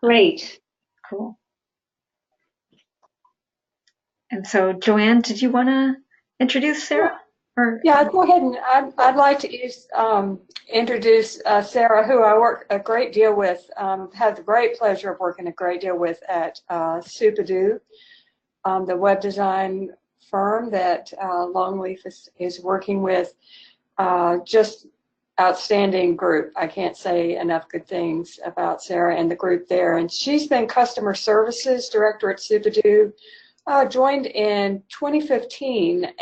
Great. Cool. And so, Joanne, did you want to introduce Sarah? Or Yeah, go ahead, and I'd like to introduce Sarah, who I work a great deal with, have the great pleasure of working a great deal with at Supidoo, the web design firm that Longleaf is working with. Just outstanding group. I can't say enough good things about Sarah and the group there. And she's been customer services director at Supidoo. Joined in 2015,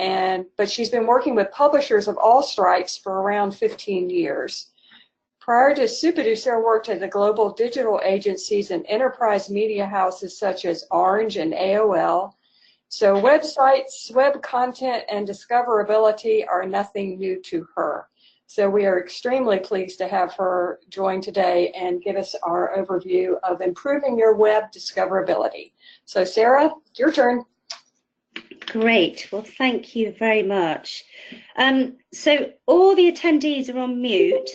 but she's been working with publishers of all stripes for around 15 years. Prior to Supidoo, Sarah worked at the global digital agencies and enterprise media houses such as Orange and AOL. So websites, web content, and discoverability are nothing new to her. So we are extremely pleased to have her join today and give us our overview of improving your web discoverability. So Sarah, your turn. Great. Well, thank you very much. So all the attendees are on mute.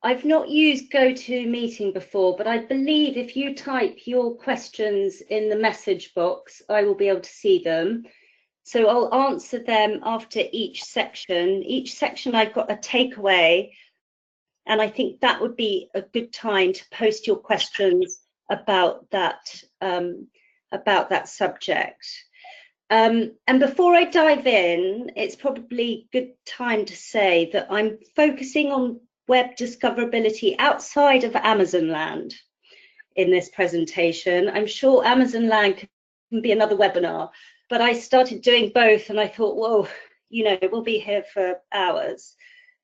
I've not used GoToMeeting before, but I believe if you type your questions in the message box, I will be able to see them. So I'll answer them after each section. Each section I've got a takeaway, and I think that would be a good time to post your questions about that subject. And before I dive in, it's probably a good time to say that I'm focusing on web discoverability outside of Amazon land in this presentation. I'm sure Amazon land can be another webinar, but I started doing both and I thought, whoa, you know, we'll be here for hours.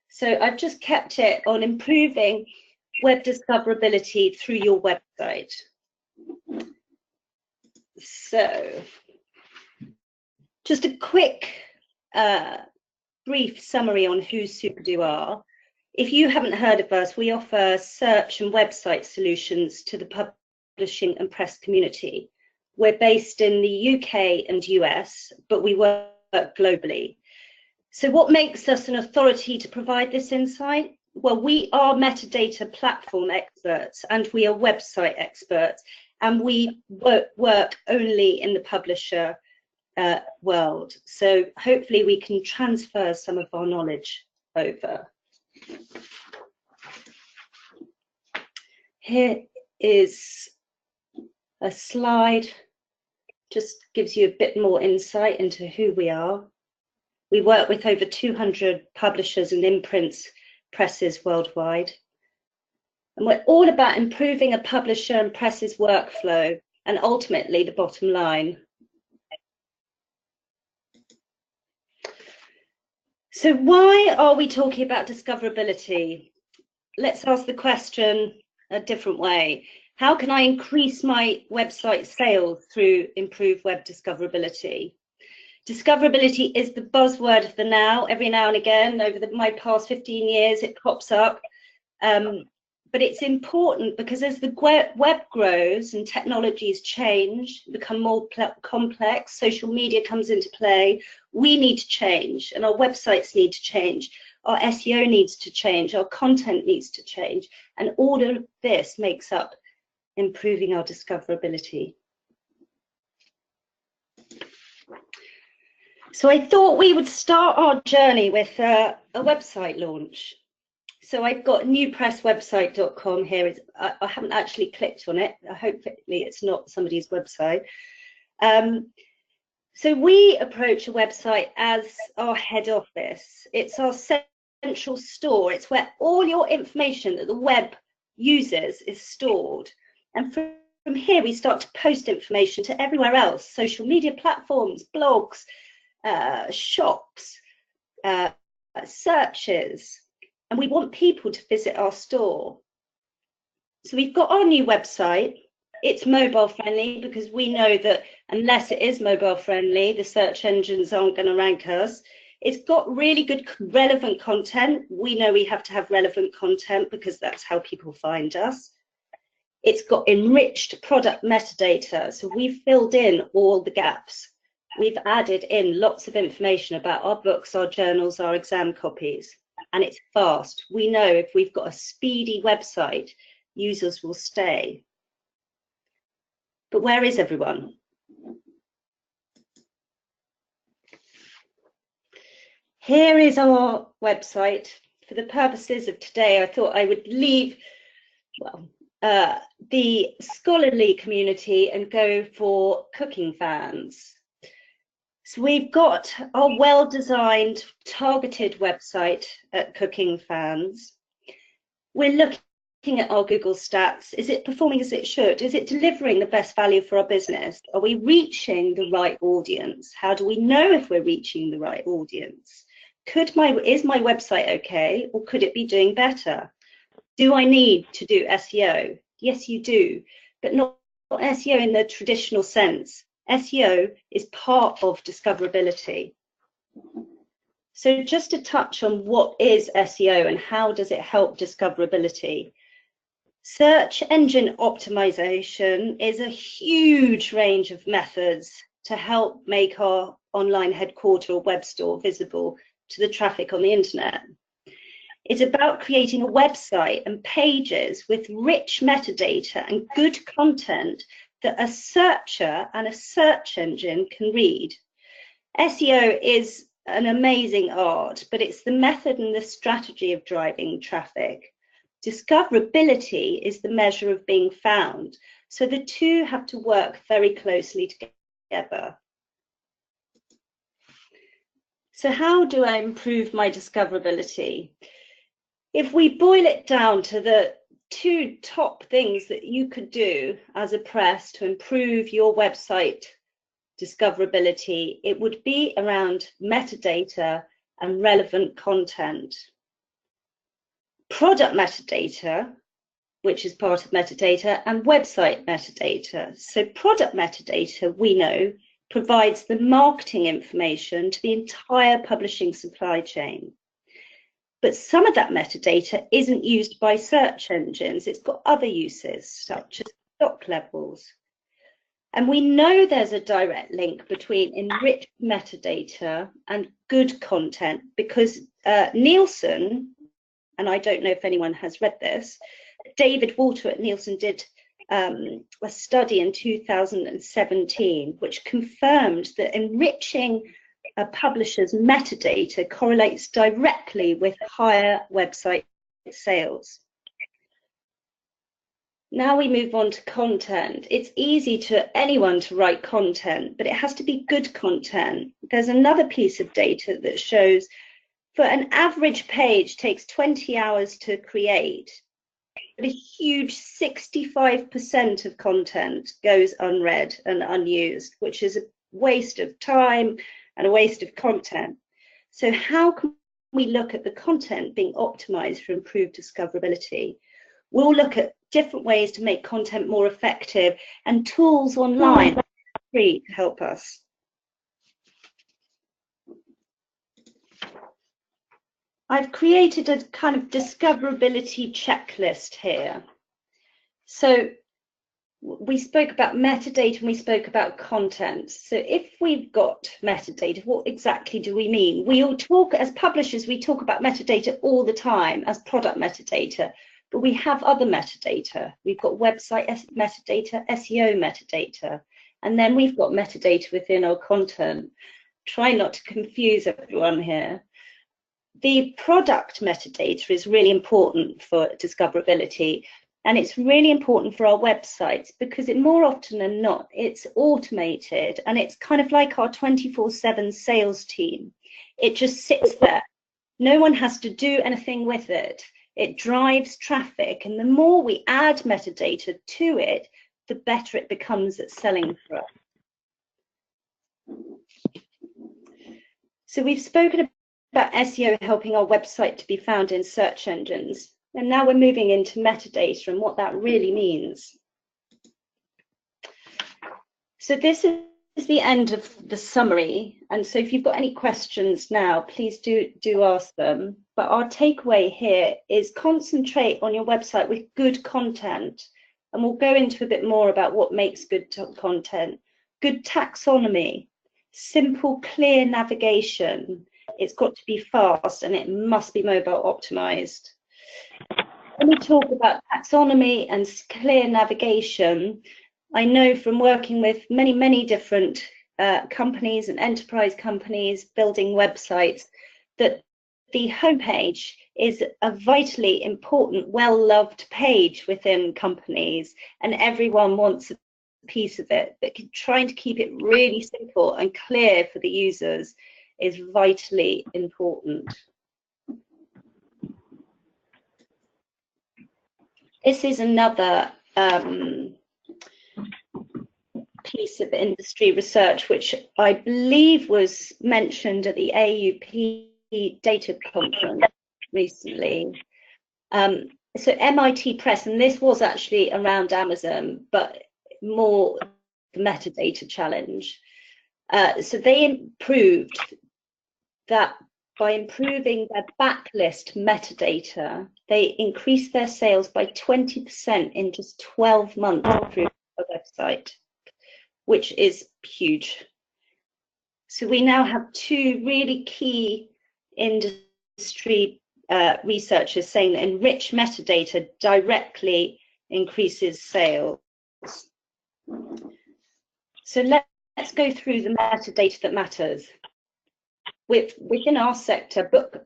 So I've just kept it on improving web discoverability through your website. So just a quick brief summary on who Supidoo are. If you haven't heard of us, we offer search and website solutions to the publishing and press community. We're based in the UK and US, but we work globally. So what makes us an authority to provide this insight? Well, we are metadata platform experts and we are website experts, and we work only in the publisher world. So hopefully we can transfer some of our knowledge over. Here is a slide, just gives you a bit more insight into who we are. We work with over 200 publishers and imprints presses worldwide. And we're all about improving a publisher and press's workflow and ultimately the bottom line. So why are we talking about discoverability? Let's ask the question a different way. How can I increase my website sales through improved web discoverability? Discoverability is the buzzword of the now. Every now and again, over my past 15 years, it pops up. But it's important because as the web grows and technologies change, become more complex, social media comes into play, we need to change and our websites need to change. Our SEO needs to change, our content needs to change. And all of this makes up improving our discoverability. So I thought we would start our journey with a website launch. So I've got newpresswebsite.com here. I haven't actually clicked on it. Hopefully it's not somebody's website. So we approach a website as our head office. It's our central store. It's where all your information that the web uses is stored. And from here, we start to post information to everywhere else, social media platforms, blogs, shops, searches. And we want people to visit our store. So we've got our new website. It's mobile friendly because we know that unless it is mobile friendly, the search engines aren't going to rank us. It's got really good relevant content. We know we have to have relevant content because that's how people find us. It's got enriched product metadata. So we've filled in all the gaps. We've added in lots of information about our books, our journals, our exam copies. And it's fast. We know if we've got a speedy website, users will stay. But where is everyone? Here is our website. For the purposes of today, I thought I would leave, well, the scholarly community and go for cooking fans. So we've got our well-designed, targeted website at Cooking Fans. We're looking at our Google stats. Is it performing as it should? Is it delivering the best value for our business? Are we reaching the right audience? How do we know if we're reaching the right audience? Is my website okay, or could it be doing better? Do I need to do SEO? Yes, you do, but not SEO in the traditional sense. SEO is part of discoverability. So just to touch on what is SEO and how does it help discoverability. Search engine optimization is a huge range of methods to help make our online headquarter or web store visible to the traffic on the internet. It's about creating a website and pages with rich metadata and good content that a searcher and a search engine can read. SEO is an amazing art, but it's the method and the strategy of driving traffic. Discoverability is the measure of being found. So the two have to work very closely together. So how do I improve my discoverability? If we boil it down to the two top things that you could do as a press to improve your website discoverability, it would be around metadata and relevant content. Product metadata, which is part of metadata, and website metadata. So product metadata, we know, provides the marketing information to the entire publishing supply chain. But some of that metadata isn't used by search engines. It's got other uses, such as stock levels. And we know there's a direct link between enriched metadata and good content because Nielsen, and I don't know if anyone has read this, David Walter at Nielsen did a study in 2017, which confirmed that enriching a publisher's metadata correlates directly with higher website sales. Now we move on to content. It's easy to anyone to write content, but it has to be good content. There's another piece of data that shows for an average page takes 20 hours to create, but a huge 65% of content goes unread and unused, which is a waste of time and a waste of content. So how can we look at the content being optimized for improved discoverability? We'll look at different ways to make content more effective and tools online that are free to help us. I've created a kind of discoverability checklist here. So we spoke about metadata and we spoke about content. So if we've got metadata, what exactly do we mean? We all talk, as publishers, we talk about metadata all the time as product metadata, but we have other metadata. We've got website metadata, SEO metadata, and then we've got metadata within our content. Try not to confuse everyone here. The product metadata is really important for discoverability, and it's really important for our websites because it more often than not, it's automated and it's kind of like our 24/7 sales team. It just sits there. No one has to do anything with it. It drives traffic, and the more we add metadata to it, the better it becomes at selling for us. So we've spoken about SEO helping our website to be found in search engines. And now we're moving into metadata and what that really means. So this is the end of the summary. And so if you've got any questions now, please do ask them. But our takeaway here is concentrate on your website with good content. And we'll go into a bit more about what makes good content. Good taxonomy, simple, clear navigation. It's got to be fast and it must be mobile optimized. When we talk about taxonomy and clear navigation, I know from working with many different companies and enterprise companies building websites that the homepage is a vitally important, well-loved page within companies, and everyone wants a piece of it. But trying to keep it really simple and clear for the users is vitally important. This is another piece of industry research, which I believe was mentioned at the AUP data conference recently. So MIT Press, and this was actually around Amazon, but more the metadata challenge. So they improved that by improving their backlist metadata, they increased their sales by 20% in just 12 months through a website, which is huge. So we now have two really key industry researchers saying that enriched metadata directly increases sales. So let's go through the metadata that matters. Within our sector, book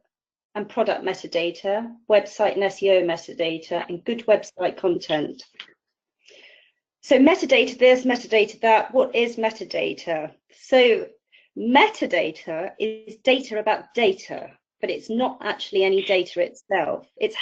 and product metadata, website and SEO metadata, and good website content. So metadata this, metadata that. What is metadata? So metadata is data about data, but it's not actually any data itself. It's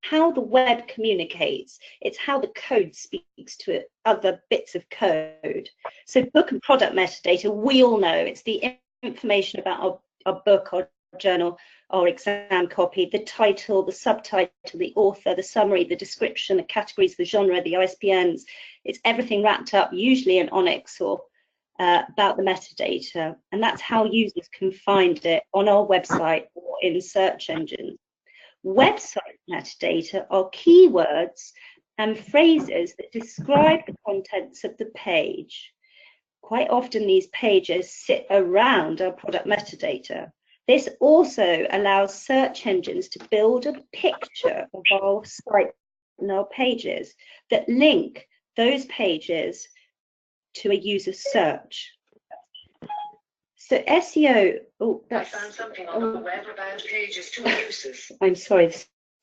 how the web communicates. It's how the code speaks to other bits of code. So book and product metadata, we all know it's the information about our book, our journal, our exam copy, the title, the subtitle, the author, the summary, the description, the categories, the genre, the ISBNs. It's everything wrapped up, usually in Onyx or about the metadata. And that's how users can find it on our website or in search engines. Website metadata are keywords and phrases that describe the contents of the page. Quite often these pages sit around our product metadata. This also allows search engines to build a picture of our site and our pages that link those pages to a user search. So SEO, oh, that's, I found something on the web about pages to users. I'm sorry,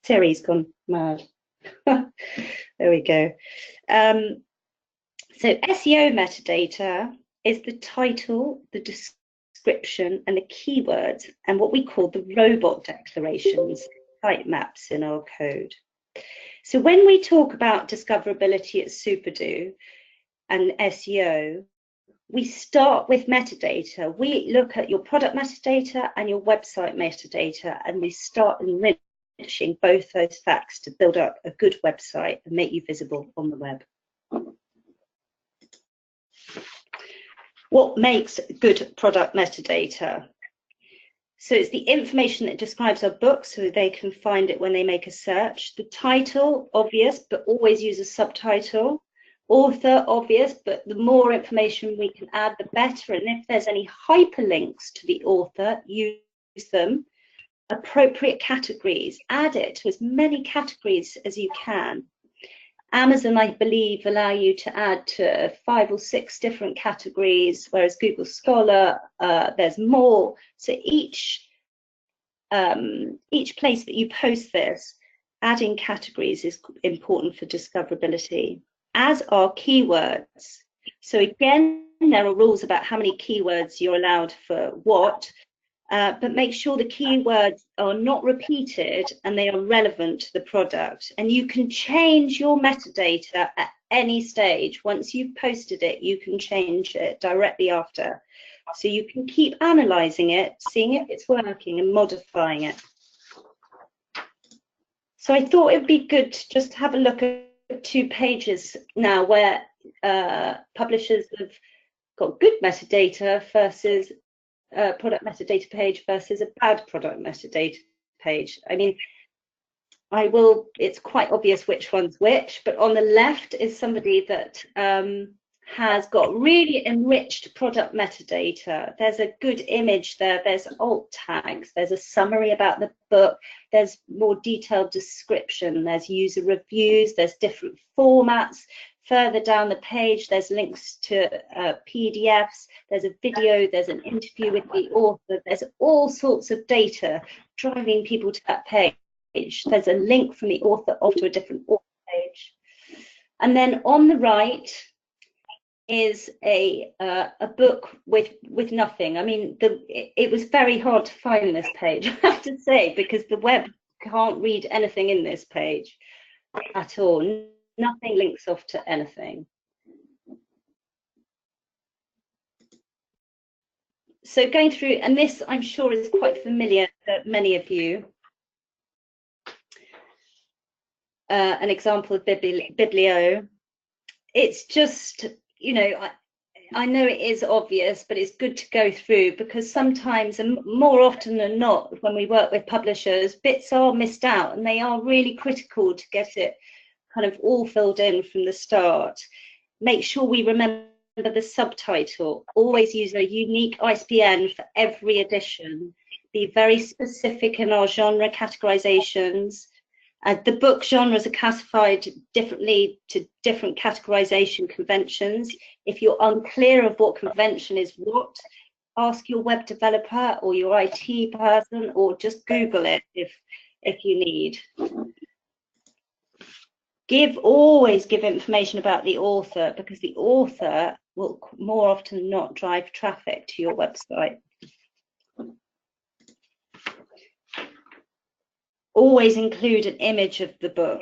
Siri's gone mad. There we go. So SEO metadata is the title, the description, and the keywords, and what we call the robot declarations, sitemaps in our code. So when we talk about discoverability at Superdo and SEO, we start with metadata. We look at your product metadata and your website metadata, and we start enriching both those facts to build up a good website and make you visible on the web. What makes good product metadata? So it's the information that describes our book so they can find it when they make a search. The title, obvious, but always use a subtitle. Author, obvious, but the more information we can add, the better. And if there's any hyperlinks to the author, use them. Appropriate categories, add it to as many categories as you can. Amazon, I believe, allow you to add to 5 or 6 different categories, whereas Google Scholar, there's more. So each place that you post this, adding categories is important for discoverability, as are keywords. So again, there are rules about how many keywords you're allowed for what, but make sure the keywords are not repeated and they are relevant to the product. And you can change your metadata at any stage. Once you've posted it, you can change it directly after. So you can keep analyzing it, seeing if it's working and modifying it. So I thought it'd be good to just have a look at 2 pages now where publishers have got good metadata versus product metadata page versus a bad product metadata page. I mean, it's quite obvious which one's which, but on the left is somebody that has got really enriched product metadata. There's a good image there, there's alt tags, there's a summary about the book, there's more detailed description, there's user reviews, there's different formats, Further down the page, there's links to PDFs, there's a video, there's an interview with the author, there's all sorts of data driving people to that page. There's a link from the author off to a different author page. And then on the right is a book with nothing. I mean, it was very hard to find this page, I have to say, because the web can't read anything in this page at all. Nothing links off to anything. So going through, and this I'm sure is quite familiar to many of you. An example of Biblio. It's just, you know, I know it is obvious, but it's good to go through, because sometimes, and more often than not, when we work with publishers, bits are missed out, and they are really critical to get it kind of all filled in from the start. Make sure we remember the subtitle. Always use a unique ISBN for every edition. Be very specific in our genre categorizations. The book genres are classified differently to different categorization conventions. If you're unclear of what convention is what, ask your web developer or your IT person, or just Google it if you need. Always give information about the author, because the author will more often than not drive traffic to your website. Always include an image of the book.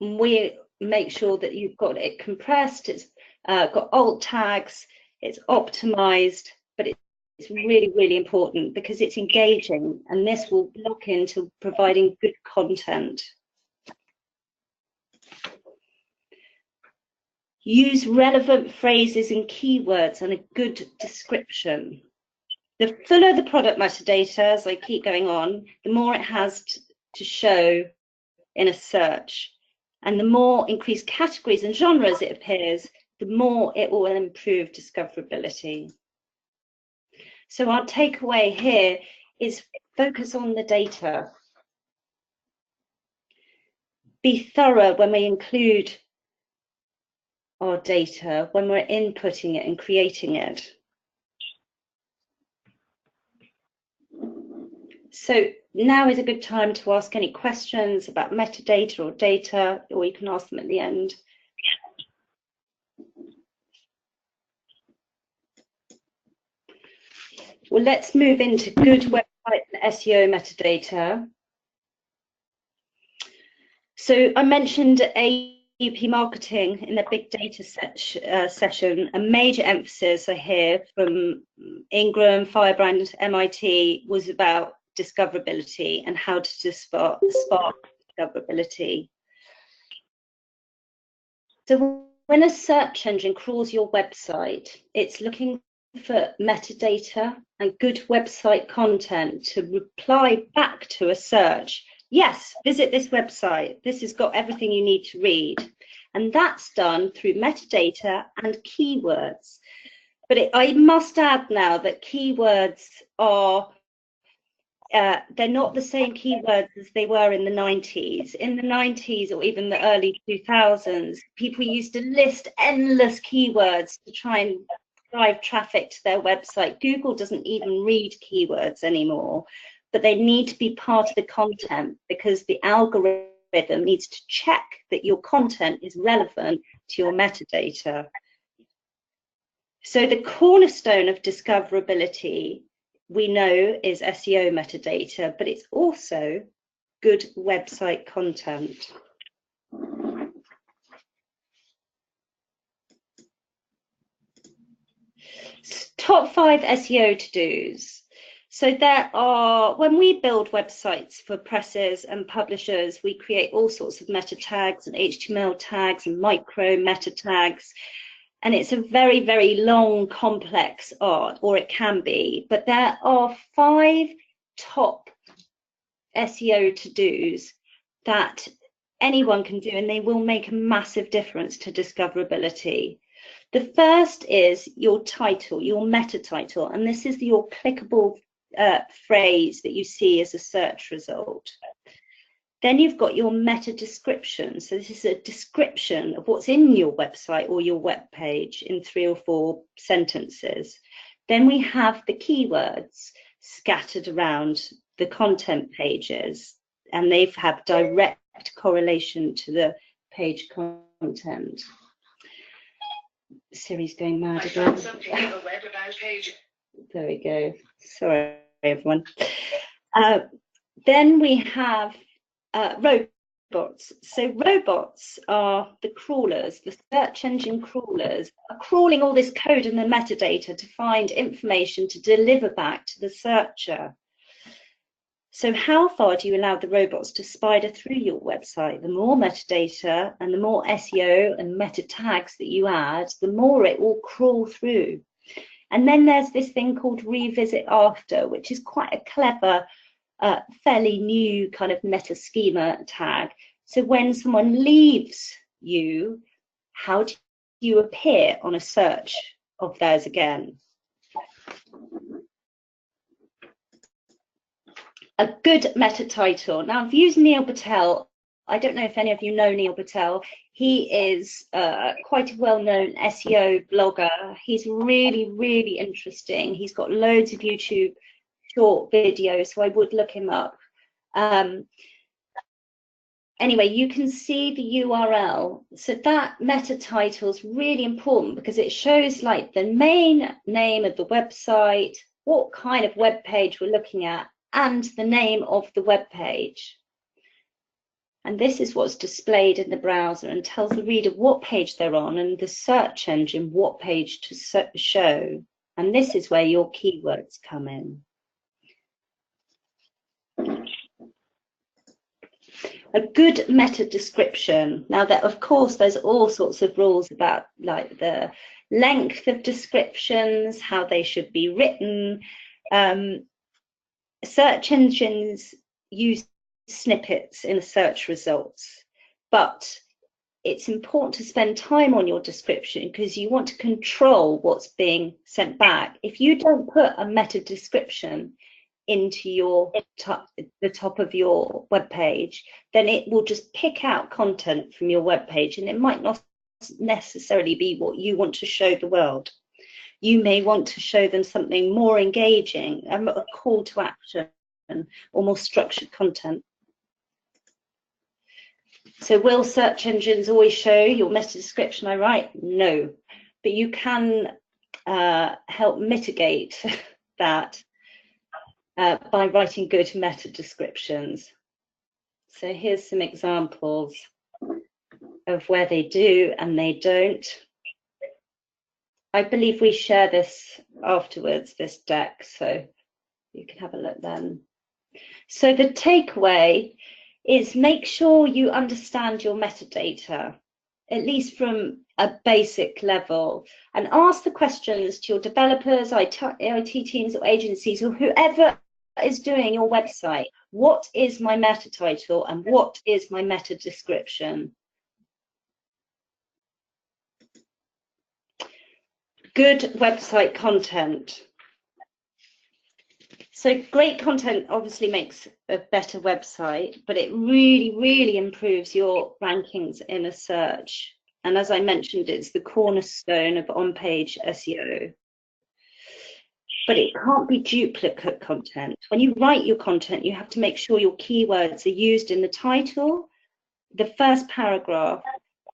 We make sure that you've got it compressed, it's got alt tags, it's optimized, but it's really, really important because it's engaging, and this will lock into providing good content. Use relevant phrases and keywords and a good description. The fuller the product metadata, as I keep going on, the more it has to show in a search. And the more increased categories and genres it appears, the more it will improve discoverability. So our takeaway here is focus on the data. Be thorough when we include our data, when we're inputting it and creating it. So now is a good time to ask any questions about metadata or data, or you can ask them at the end. Well, let's move into good website and SEO metadata. So I mentioned AUP marketing in the big data session. A major emphasis I hear from Ingram, Firebrand, MIT was about discoverability and how to spark discoverability. So when a search engine crawls your website, it's looking for metadata and good website content to reply back to a search. Yes, visit this website. This has got everything you need to read. And that's done through metadata and keywords. But I must add now that keywords are they're not the same keywords as they were in the 90s. In the 90s or even the early 2000s, people used to list endless keywords to try and drive traffic to their website. Google doesn't even read keywords anymore, but they need to be part of the content because the algorithm needs to check that your content is relevant to your metadata. So the cornerstone of discoverability, we know, is SEO metadata, but it's also good website content. Top 5 SEO to-dos. So there are, when we build websites for presses and publishers, we create all sorts of meta tags and HTML tags and micro meta tags. And it's a very, very long, complex art, or it can be. But there are 5 top SEO to-dos that anyone can do, and they will make a massive difference to discoverability. The first is your title, your meta title, and this is your clickable phrase that you see as a search result. Then you've got your meta description. So this is a description of what's in your website or your web page in 3 or 4 sentences. Then we have the keywords scattered around the content pages, and they have direct correlation to the page content. Siri's going mad again. There we go. Sorry, everyone. Then we have robots. So robots are the crawlers, the search engine crawlers, are crawling all this code and the metadata to find information to deliver back to the searcher. So how far do you allow the robots to spider through your website? The more metadata and the more SEO and meta tags that you add, the more it will crawl through. And then there's this thing called revisit after, which is quite a clever, fairly new kind of meta schema tag. So when someone leaves you, how do you appear on a search of theirs again? A good meta title. Now, I've used Neil Patel. I don't know if any of you know Neil Patel. He is quite a well-known SEO blogger. He's really, really interesting. He's got loads of YouTube short videos, so I would look him up. Anyway, you can see the URL. So that meta title is really important because it shows like the main name of the website, what kind of web page we're looking at, and the name of the web page. And this is what's displayed in the browser and tells the reader what page they're on and the search engine what page to show. And this is where your keywords come in. A good meta description. Now, that of course there's all sorts of rules about like the length of descriptions, how they should be written. Search engines use snippets in the search results, but it's important to spend time on your description because you want to control what's being sent back. If you don't put a meta description into your the top of your web page, then it will just pick out content from your web page, and it might not necessarily be what you want to show the world. You may want to show them something more engaging, a call to action, or more structured content. So will search engines always show your meta description I write? No, but you can help mitigate that by writing good meta descriptions. So here's some examples of where they do and they don't. I believe we share this afterwards, this deck, so you can have a look then. So the takeaway is make sure you understand your metadata, at least from a basic level, and ask the questions to your developers, IT teams or agencies or whoever is doing your website. What is my meta title and what is my meta description? Good website content. So great content obviously makes a better website, but it really, really improves your rankings in a search. And as I mentioned, it's the cornerstone of on-page SEO. But it can't be duplicate content. When you write your content, you have to make sure your keywords are used in the title, the first paragraph,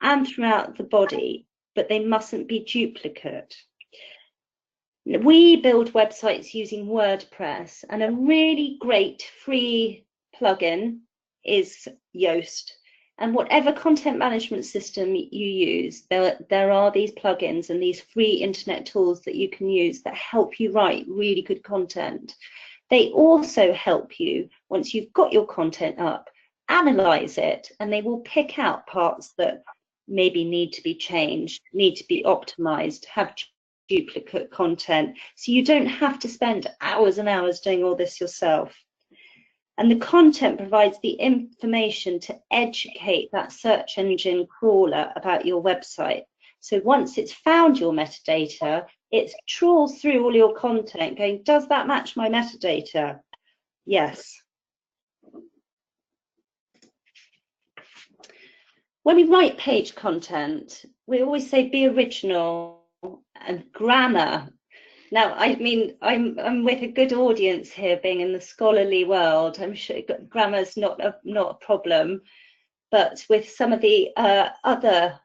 and throughout the body, but they mustn't be duplicate. We build websites using WordPress, and a really great free plugin is Yoast. And whatever content management system you use, there are these plugins and these free internet tools that you can use that help you write really good content. They also help you, once you've got your content up, analyze it, and they will pick out parts that maybe need to be changed, need to be optimized, have duplicate content, so you don't have to spend hours and hours doing all this yourself. And the content provides the information to educate that search engine crawler about your website. So once it's found your metadata, it trawls through all your content going, does that match my metadata? Yes. When we write page content, we always say be original and grammar. Now, I mean, I'm with a good audience here, being in the scholarly world. I'm sure grammar's not a problem, but with some of the other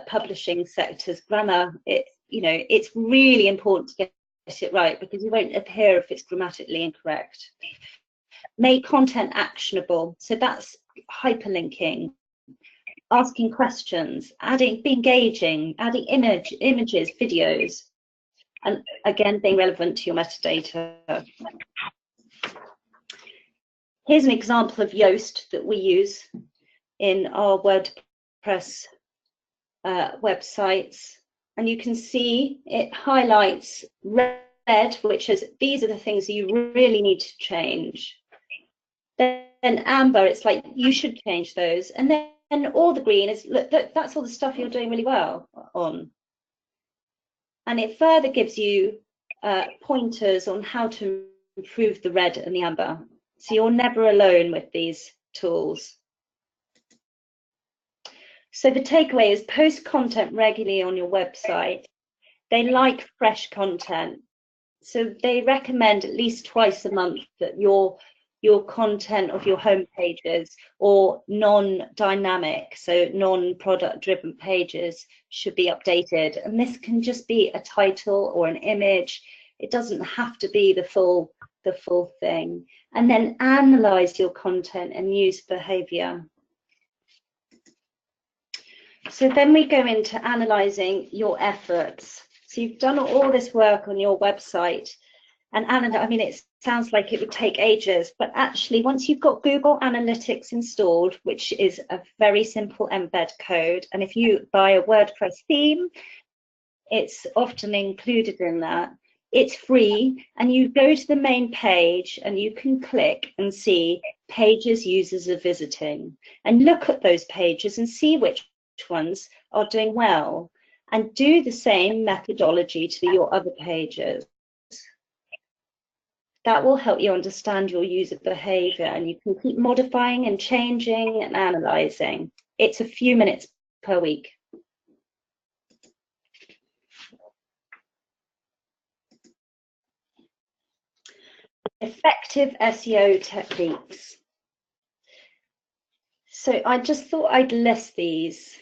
publishing sectors, grammar, it's really important to get it right, because you won't appear if it's grammatically incorrect. Make content actionable, so that's hyperlinking, asking questions, be engaging, adding images, videos, and again, being relevant to your metadata. Here's an example of Yoast that we use in our WordPress websites, and you can see it highlights red, which is these are the things you really need to change. Then amber, it's like you should change those, and then all the green is look, that's all the stuff you're doing really well on. And it further gives you pointers on how to improve the red and the amber. So you're never alone with these tools. So the takeaway is post content regularly on your website. They like fresh content. So they recommend at least twice a month that your content of your home pages or non-dynamic, so non-product driven pages, should be updated. And this can just be a title or an image. It doesn't have to be the full thing. And then analyze your content and use behavior. So then we go into analyzing your efforts. So you've done all this work on your website, and I mean, it sounds like it would take ages, but actually once you've got Google Analytics installed, which is a very simple embed code, and if you buy a WordPress theme, it's often included in that. It's free, and you go to the main page and you can click and see pages users are visiting, and look at those pages and see which ones are doing well, and do the same methodology to your other pages. That will help you understand your user behavior, and you can keep modifying and changing and analyzing. It's a few minutes per week. Effective SEO techniques. So I just thought I'd list these.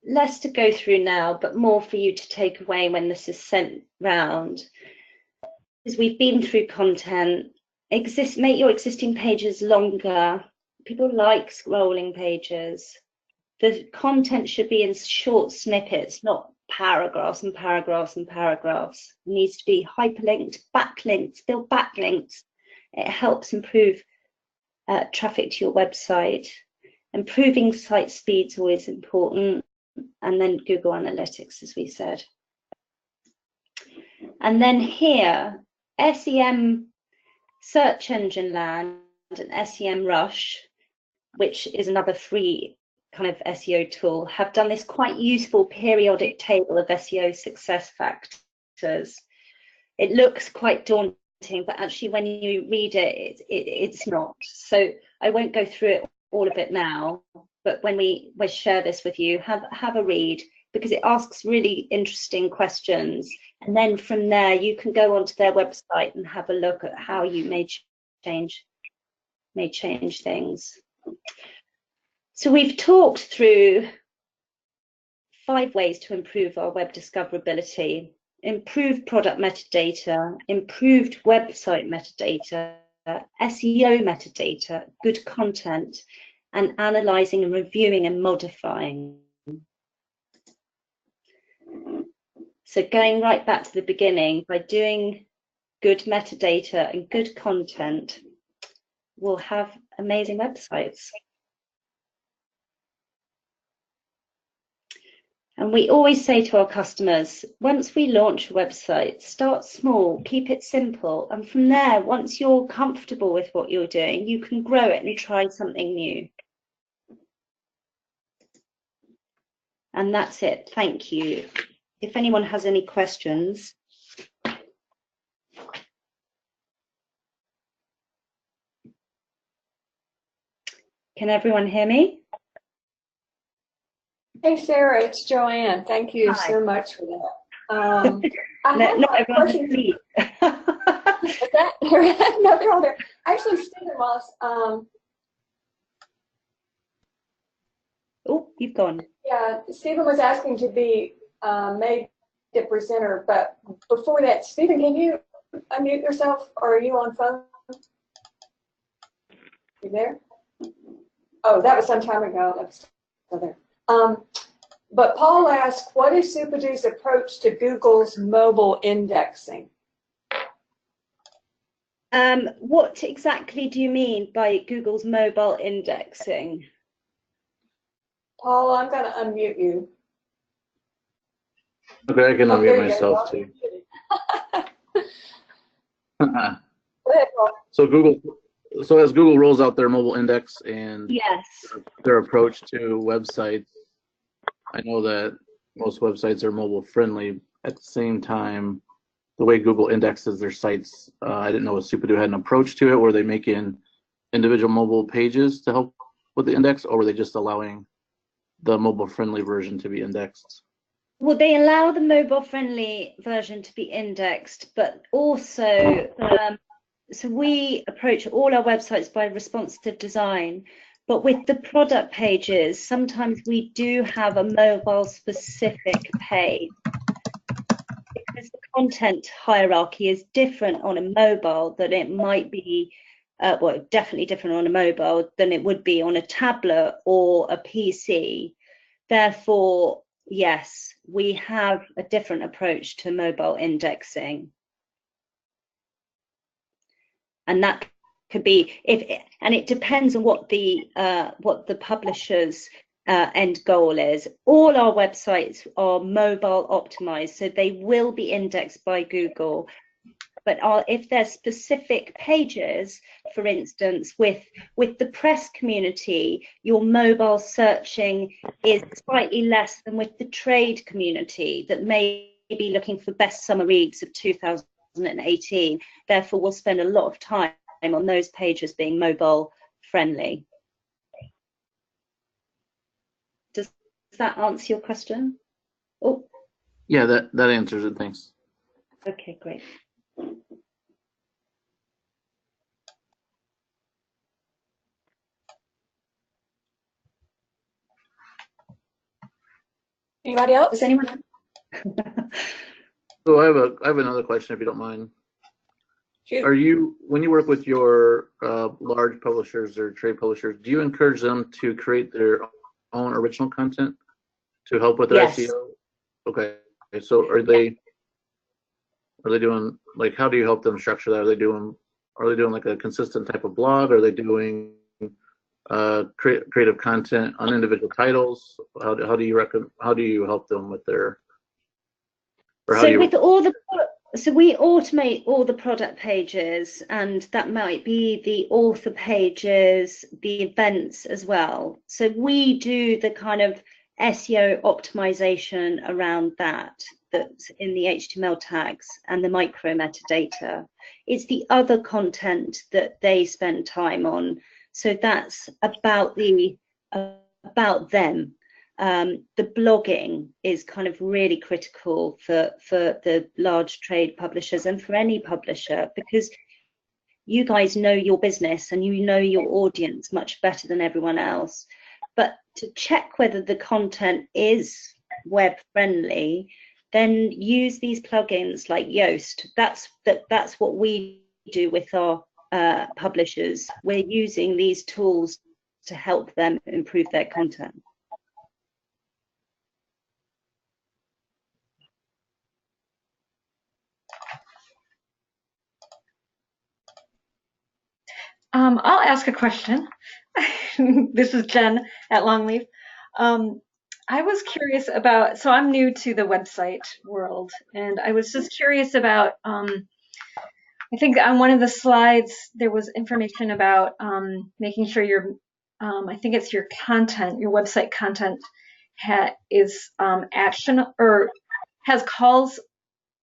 Less to go through now, but more for you to take away when this is sent round. As we've been through content, make your existing pages longer. People like scrolling pages. The content should be in short snippets, not paragraphs and paragraphs and paragraphs. It needs to be hyperlinked, backlinked, build backlinks. It helps improve traffic to your website. Improving site speed is always important. And then Google Analytics, as we said. And then here, SEM, Search Engine Land, and SEM Rush, which is another free kind of SEO tool, have done this quite useful periodic table of SEO success factors. It looks quite daunting, but actually when you read it, it's not. So I won't go through it, all of it now, but when we share this with you, have a read, because it asks really interesting questions. And then from there, you can go onto their website and have a look at how you may change things. So we've talked through 5 ways to improve our web discoverability: improved product metadata, improved website metadata, SEO metadata, good content, and analyzing and reviewing and modifying. So going right back to the beginning, by doing good metadata and good content, we'll have amazing websites. And we always say to our customers, once we launch a website, start small, keep it simple. And from there, once you're comfortable with what you're doing, you can grow it and try something new. And that's it. Thank you. If anyone has any questions. Can everyone hear me? Hey, Sarah, it's Joanne. Thank you Hi. so much for that. I have Not a everyone's question. asleep. Is that, no, they're all there. Actually, Stephen was, Oh, you've gone. yeah, Stephen was asking to be made the presenter, but before that, Stephen, can you unmute yourself, or are you on phone? You there? Oh, that was some time ago. That was still there. But Paul asked, what is Superdu's approach to Google's mobile indexing? What exactly do you mean by Google's mobile indexing? Paul, I'm going to unmute you. Okay, I can Oh, unmute there you myself go. too. Go ahead, Paul. So as Google rolls out their mobile index and Yes. their approach to websites, I know that most websites are mobile friendly. At the same time, the way Google indexes their sites, I didn't know if Superdo had an approach to it where they make in individual mobile pages to help with the index, or were they just allowing the mobile friendly version to be indexed? Well, they allow the mobile friendly version to be indexed, but also, so we approach all our websites by responsive design, but with the product pages, sometimes we do have a mobile specific page because the content hierarchy is different on a mobile than it might be, well, definitely different on a mobile than it would be on a tablet or a PC. Therefore, yes, we have a different approach to mobile indexing. And that could be and it depends on what the publisher's end goal is. All our websites are mobile optimized, so they will be indexed by Google. But if there's specific pages, for instance, with the press community, your mobile searching is slightly less than with the trade community that may be looking for best summer reads of 2018. Therefore, we'll spend a lot of time on those pages being mobile friendly. Does that answer your question? Oh, Yeah, that answers it. Thanks. okay, great. Anybody else? Does anyone? So I have another question, if you don't mind. Shoot. Are you, when you work with your large publishers or trade publishers, do you encourage them to create their own original content to help with their Yes. SEO? Okay, so are they doing, like, how do you help them structure that? Are they doing like a consistent type of blog? Are they doing creative content on individual titles? How do you help them with their, or how do you? So we automate all the product pages, and that might be the author pages, the events as well. So we do the kind of SEO optimization around that's in the HTML tags and the micro metadata. It's the other content that they spend time on. So that's about them. The blogging is kind of really critical for the large trade publishers and for any publisher, because you guys know your business and you know your audience much better than everyone else. But to check whether the content is web friendly, then use these plugins like Yoast. That's what we do with our publishers. We're using these tools to help them improve their content. I'll ask a question. This is Jen at Longleaf. I was curious about, so I'm new to the website world, and I was just curious about, I think on one of the slides, there was information about making sure your, I think it's your content, your website content is action, or has calls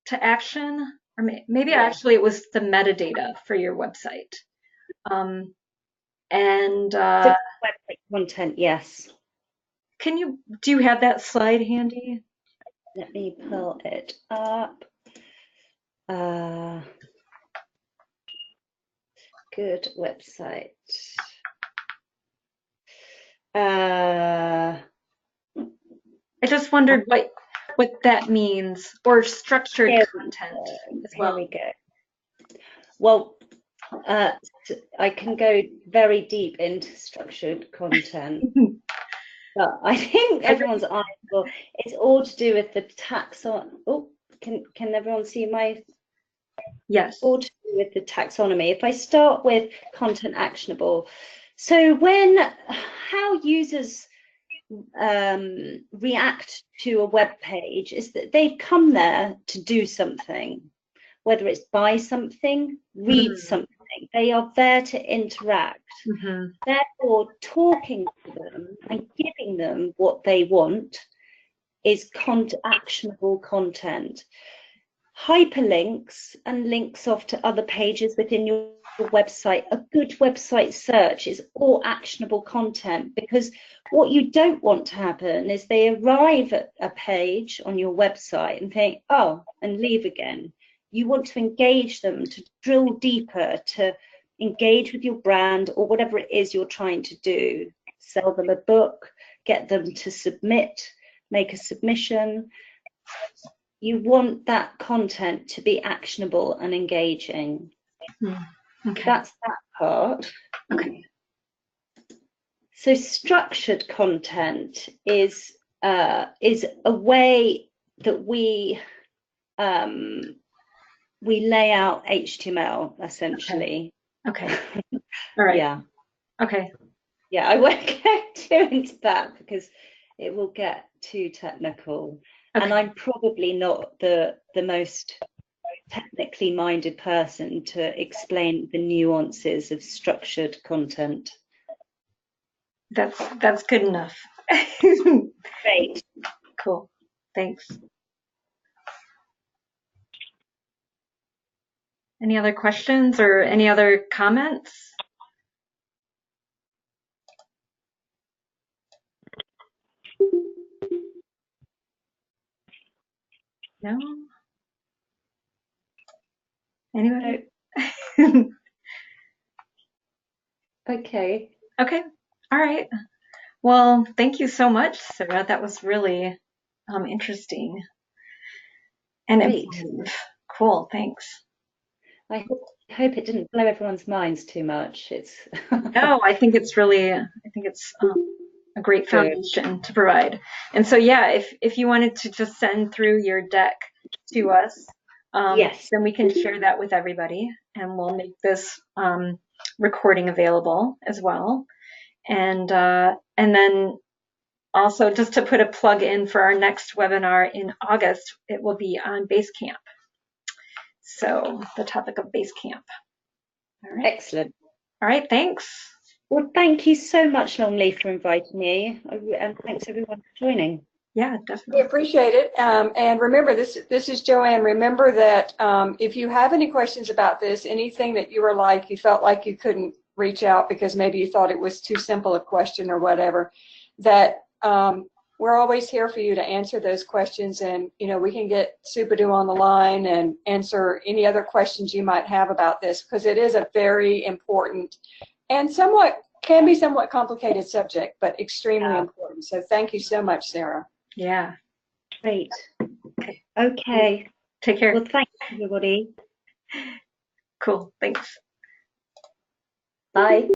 to action, or maybe actually it was the metadata for your website. For website content, yes. do you have that slide handy? Let me pull it up. Good website. I just wondered what that means, or structured content as well. Here we go. Well, I can go very deep into structured content, but I think everyone's eyes will. It's all to do with the taxon. Oh, can everyone see my? Yes. All to do with the taxonomy. If I start with content actionable, so how users react to a web page is that they've come there to do something, whether it's buy something, read something. They are there to interact. Therefore, talking to them and giving them what they want is actionable content. Hyperlinks and links off to other pages within your website, a good website search is all actionable content, because what you don't want to happen is they arrive at a page on your website and think, oh, and leave again. You want to engage them, to drill deeper, to engage with your brand or whatever it is you're trying to do. Sell them a book, get them to submit, make a submission. You want that content to be actionable and engaging. Okay. That's that part. Okay. So structured content is a way that we lay out HTML essentially. Okay. All right. Yeah. Okay. Yeah, I won't get too into that because it will get too technical. Okay. And I'm probably not the most technically minded person to explain the nuances of structured content. That's good enough. Great. Cool. Thanks. Any other questions or any other comments? No? Anybody? No. Okay. Okay. All right. Well, thank you so much, Sarah. That was really interesting and informative. Cool. Thanks. I hope it didn't blow everyone's minds too much. No, I think it's really, a great foundation to provide. And so, yeah, if you wanted to just send through your deck to us, yes, then we can share that with everybody, and we'll make this recording available as well. And then also, just to put a plug in for our next webinar in August, it will be on Basecamp. So the topic of Basecamp. All right. Excellent. All right, thanks. Well, thank you so much, Longleaf, for inviting me, and thanks everyone for joining. Yeah, definitely. We appreciate it. And remember, this is Joanne. Remember that if you have any questions about this, anything that you felt like you couldn't reach out because maybe you thought it was too simple a question or whatever, that we're always here for you to answer those questions. And, we can get Supadu on the line and answer any other questions you might have about this, because it is a very important and can be somewhat complicated subject, but extremely important. So thank you so much, Sarah. Yeah. Great. Okay. Take care. Well, thanks, everybody. Cool. Thanks. Bye.